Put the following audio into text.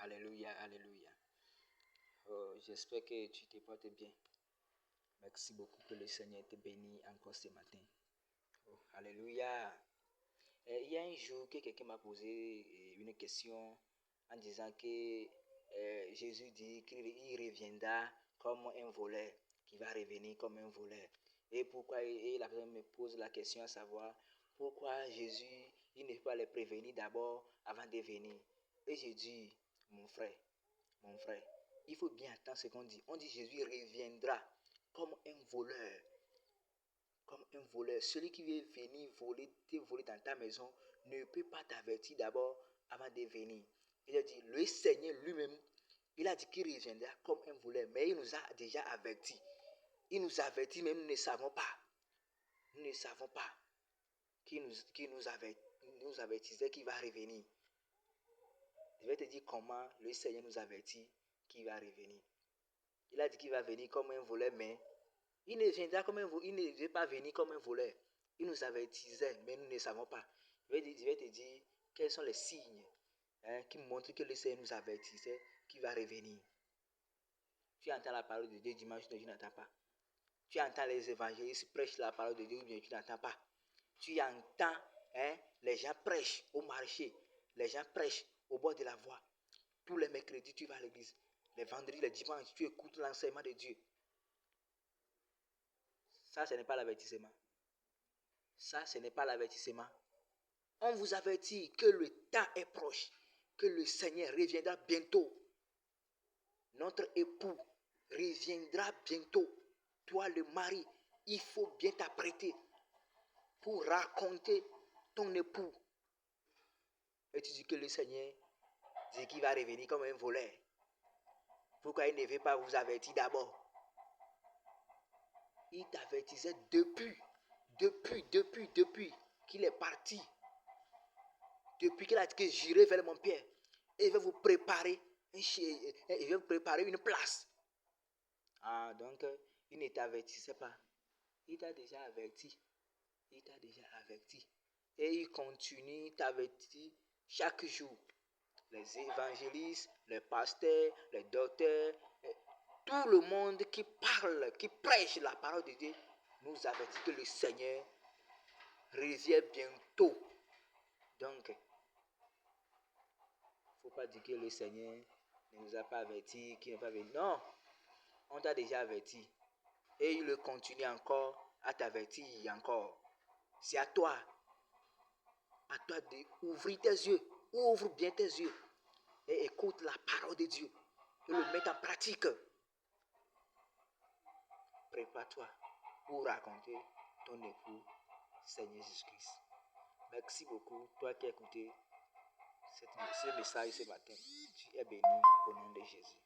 Alléluia, alléluia. Oh, j'espère que tu te portes bien. Merci beaucoup que le Seigneur te bénisse encore ce matin. Oh, alléluia. Il y a un jour que quelqu'un m'a posé une question en disant que Jésus dit qu'il reviendra comme un voleur, qu'il va revenir comme un voleur. Et pourquoi la personne me pose la question à savoir pourquoi Jésus il ne peut pas les prévenir d'abord avant de venir. Et j'ai dit, mon frère, il faut bien attendre ce qu'on dit. On dit Jésus reviendra comme un voleur. Comme un voleur. Celui qui veut venir te voler dans ta maison ne peut pas t'avertir d'abord avant de venir. Il a dit, le Seigneur lui-même, il a dit qu'il reviendra comme un voleur, mais il nous a déjà avertis. Il nous avertit, mais nous ne savons pas. Nous ne savons pas qu'il nous avertissait qu'il va revenir. Je vais te dire comment le Seigneur nous avertit qu'il va revenir. Il a dit qu'il va venir comme un voleur, mais il ne viendra comme un voleur. Il ne veut pas venir comme un voleur. Il nous avertissait, mais nous ne savons pas. Je vais te dire quels sont les signes qui montrent que le Seigneur nous avertissait qu'il va revenir. Tu entends la parole de Dieu dimanche, tu n'entends pas. Tu entends les évangélistes prêcher la parole de Dieu, mais tu n'entends pas. Tu entends les gens prêchent au marché, les gens prêchent au bord de la voie. Tous les mercredis, tu vas à l'église. Les vendredis, les dimanches, tu écoutes l'enseignement de Dieu. Ça, ce n'est pas l'avertissement. Ça, ce n'est pas l'avertissement. On vous avertit que le temps est proche, que le Seigneur reviendra bientôt. Notre époux reviendra bientôt. Toi, le mari, il faut bien t'apprêter pour raconter ton époux. Et tu dis que le Seigneur dit qu'il va revenir comme un voleur. Pourquoi il ne veut pas vous avertir d'abord? Il t'avertissait depuis qu'il est parti. Depuis qu'il a dit que j'irai vers mon Père. Et il va vous préparer une place. Ah, donc, il ne t'avertissait pas. Il t'a déjà averti. Et il continue t'avertir chaque jour. Les évangélistes, les pasteurs, les docteurs, tout le monde qui parle, qui prêche la parole de Dieu, nous avertit que le Seigneur revient bientôt. Donc, il ne faut pas dire que le Seigneur ne nous a pas avertis, qu'il n'est pas venu. Non, on t'a déjà averti. Et il continue encore à t'avertir encore. C'est à toi d'ouvrir tes yeux. Ouvre bien tes yeux. Et écoute la parole de Dieu. Et le mettre en pratique. Prépare-toi pour raconter ton époux, Seigneur Jésus-Christ. Merci beaucoup, toi qui as écouté ce message ce matin. Tu es béni au nom de Jésus.